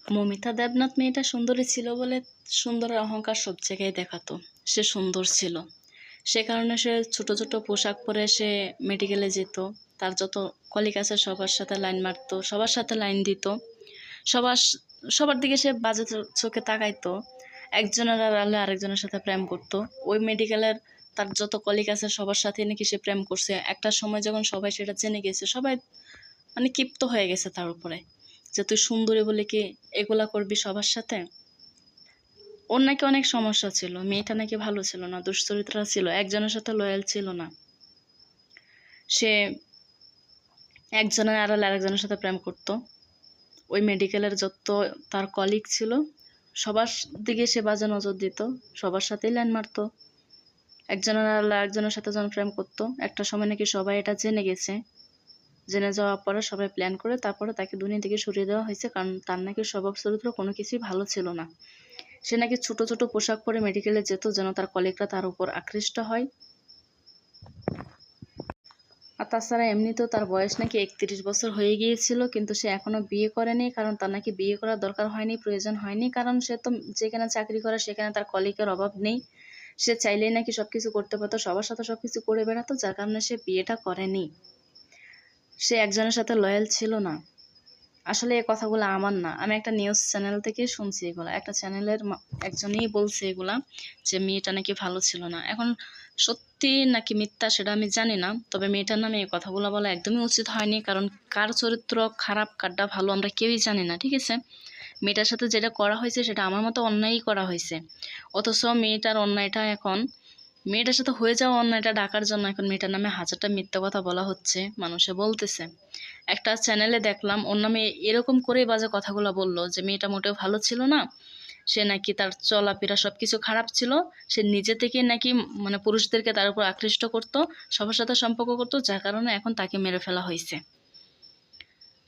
মমিতা দেবনাথ মেয়েটা সুন্দরী ছিল বলে সুন্দরের অহংকার সব জায়গায় দেখাতো। সে সুন্দর ছিল, সে কারণে সে ছোট ছোট পোশাক পরে সে মেডিকেলে যেত। তার যত কলিগ আছে সবার সাথে লাইন মারতো, সবার সাথে লাইন দিত, সবার সবার দিকে সে বাজে চোখে তাকাইতো। একজনের আড়ালে আরেকজনের সাথে প্রেম করতো। ওই মেডিকেলের তার যত কলিগ আছে সবার সাথে নাকি সে প্রেম করছে। একটা সময় যখন সবাই সেটা জেনে গেছে, সবাই মানে ক্ষিপ্ত হয়ে গেছে তার উপরে, যে তুই সুন্দরী বলে কি এগুলা করবি সবার সাথে। ওর নাকি অনেক সমস্যা ছিল, মেয়েটা নাকি ভালো ছিল না, দুশ্চরিত্রা ছিল, একজনের সাথে লয়াল ছিল না। সে একজনের আড়ালে আরেকজনের সাথে প্রেম করত। ওই মেডিকেলের যত তার কলিগ ছিল সবার দিকে সে বাজে নজর দিত, সবার সাথেই লাইন মারতো। একজনের আড়ালে আরেকজনের সাথে যখন প্রেম করতো, একটা সময় নাকি সবাই এটা জেনে গেছে। জেনে যাওয়ার পরে সবাই প্ল্যান করে তারপরে তাকে দুনিয়া থেকে সরিয়ে দেওয়া হয়েছে, কারণ তার নাকি স্বভাব চরিত্র কোনো কিছুই ভালো ছিল না। সে নাকি ছোট ছোট পোশাক পরে মেডিকেলে যেত যেন তার কলিগরা তার উপর আকৃষ্ট হয়। আর তাছাড়া এমনিতেও তার বয়স নাকি 31 বছর হয়ে গিয়েছিল, কিন্তু সে এখনো বিয়ে করেনি, কারণ তার নাকি বিয়ে করার দরকার হয়নি, প্রয়োজন হয়নি, কারণ সে তো যেখানে চাকরি করে সেখানে তার কলিগের অভাব নেই। সে চাইলেই নাকি সবকিছু করতে পারতো, সবার সাথে সবকিছু করে বেড়াতো, যার কারণে সে বিয়েটা করেনি। সে একজনের সাথে লয়াল ছিল না। আসলে এই কথাগুলো আমার না, আমি একটা নিউজ চ্যানেল থেকে শুনছি এগুলা। একটা চ্যানেলের একজনই বলছে এগুলা, যে মেয়েটা নাকি ভালো ছিল না। এখন সত্যি নাকি মিথ্যা সেটা আমি জানি না, তবে মেয়েটার নামে এই কথাগুলো বলা একদমই উচিত হয়নি, কারণ কার চরিত্র খারাপ কারটা ভালো আমরা কেউই জানি না, ঠিক আছে। মেয়েটার সাথে যেটা করা হয়েছে সেটা আমার মতো অন্যায়ই করা হয়েছে, অথচ মেয়েটার অন্যায়টা এখন, মেয়েটার সাথে হয়ে যাওয়া অন্যায়টা ঢাকার জন্য এখন মেয়েটার নামে হাজারটা মিথ্যা কথা বলা হচ্ছে, মানুষে বলতেছে। একটা চ্যানেলে দেখলাম ওর নামে এরকম করেই বাজে কথাগুলো বললো, যে মেয়েটা মোটেও ভালো ছিল না, সে নাকি তার চলাফেরা সবকিছু খারাপ ছিল, সে নিজে থেকে নাকি মানে পুরুষদেরকে তার উপর আকৃষ্ট করতো, সবার সাথে সম্পর্ক করতো, যার কারণে এখন তাকে মেরে ফেলা হয়েছে।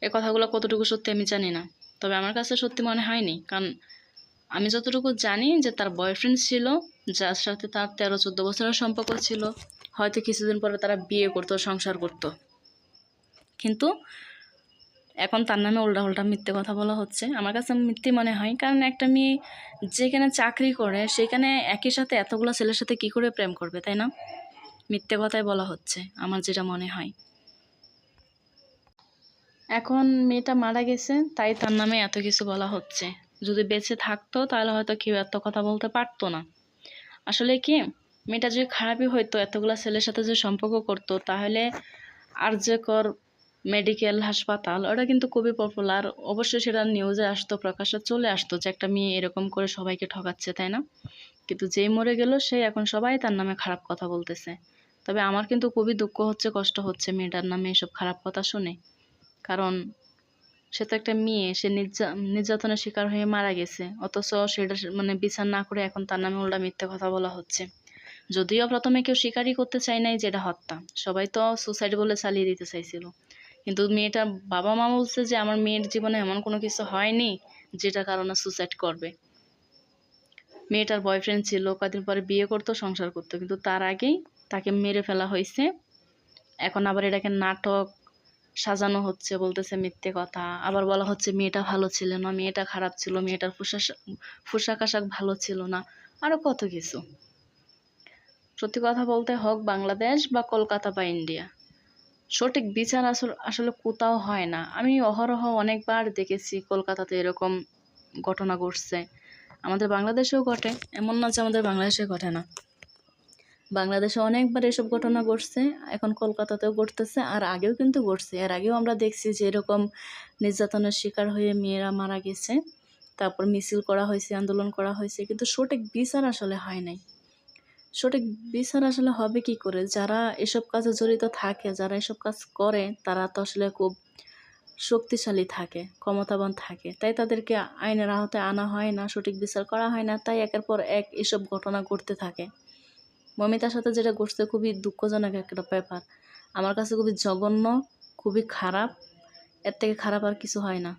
এই কথাগুলো কতটুকু সত্যি আমি জানি না, তবে আমার কাছে সত্যি মনে হয়নি, কারণ আমি যতটুকু জানি যে তার বয়ফ্রেন্ড ছিল, যার সাথে তার 13-14 বছরের সম্পর্ক ছিল, হয়তো কিছুদিন পরে তারা বিয়ে করতো, সংসার করতো, কিন্তু এখন তার নামে উল্টা মিথ্যে কথা বলা হচ্ছে। আমার কাছে মিথ্যে মনে হয়, কারণ একটা মেয়ে যেখানে চাকরি করে সেখানে একই সাথে এতগুলো ছেলের সাথে কি করে প্রেম করবে, তাই না? মিথ্যে কথাই বলা হচ্ছে আমার যেটা মনে হয়। এখন মেয়েটা মারা গেছে তাই তার নামে এত কিছু বলা হচ্ছে, যদি বেঁচে থাকতো তাহলে হয়তো কেউ এত কথা বলতে পারতো না। আসলে কি, মেয়েটা যদি খারাপই হইতো, এতগুলা ছেলের সাথে যে সম্পর্ক করতো, তাহলে আরজিকর মেডিকেল হাসপাতাল ওটা কিন্তু খুবই পপুলার, অবশ্যই সেটা নিউজে আসতো, প্রকাশ্যে চলে আসতো যে একটা মেয়ে এরকম করে সবাইকে ঠকাচ্ছে, তাই না? কিন্তু যেই মরে গেল সে এখন সবাই তার নামে খারাপ কথা বলতেছে। তবে আমার কিন্তু খুবই দুঃখ হচ্ছে, কষ্ট হচ্ছে মেয়েটার নামে এসব খারাপ কথা শুনে, কারণ সে তো একটা মেয়ে, সে নির্যাতনের শিকার হয়ে মারা গেছে, অথচ সেটা মানে বিচার না করে এখন তার নামে উল্টা মিথ্যে কথা বলা হচ্ছে। যদিও প্রথমে কেউ স্বীকারই করতে চায় নাই যে এটা হত্যা, সবাই তো সুসাইড বলে চালিয়ে দিতে চাইছিল, কিন্তু মেয়েটার বাবা মা বলছে যে আমার মেয়ের জীবনে এমন কোনো কিছু হয়নি যেটা কারণে সুসাইড করবে। মেয়েটার বয়ফ্রেন্ড ছিল, কদিন পরে বিয়ে করতো, সংসার করতো, কিন্তু তার আগেই তাকে মেরে ফেলা হয়েছে। এখন আবার এটাকে নাটক সাজানো হচ্ছে, বলতেছে মিথ্যে কথা, আবার বলা হচ্ছে মেয়েটা ভালো ছিল না, মেয়েটা খারাপ ছিল, মেয়েটার পোশাক আশাক ভালো ছিল না, আরো কত কিছু। সত্যি কথা বলতে, হোক বাংলাদেশ বা কলকাতা বা ইন্ডিয়া, সঠিক বিচার আসলে কোথাও হয় না। আমি অহরহ অনেকবার দেখেছি কলকাতাতে এরকম ঘটনা ঘটছে, আমাদের বাংলাদেশেও ঘটে, এমন না যে আমাদের বাংলাদেশে ঘটে না, বাংলাদেশে অনেকবার এসব ঘটনা ঘটছে, এখন কলকাতাতেও ঘটতেছে, আর আগেও কিন্তু ঘটছে। এর আগেও আমরা দেখছি যে এরকম নির্যাতনের শিকার হয়ে মেয়েরা মারা গেছে, তারপর মিছিল করা হয়েছে, আন্দোলন করা হয়েছে, কিন্তু সঠিক বিচার আসলে হয় নাই। সঠিক বিচার আসলে হবে কি করে? যারা এসব কাজে জড়িত থাকে, যারা এসব কাজ করে, তারা তো আসলে খুব শক্তিশালী থাকে, ক্ষমতাবান থাকে, তাই তাদেরকে আইনের আওতায় আনা হয় না, সঠিক বিচার করা হয় না, তাই একের পর এক এসব ঘটনা ঘটতে থাকে। মমিতার সাথে যেটা ঘটছে খুবই দুঃখজনক একটা ব্যাপার, আমার কাছে খুবই জঘন্য, খুবই খারাপ, এর থেকে খারাপ আর কিছু হয় না।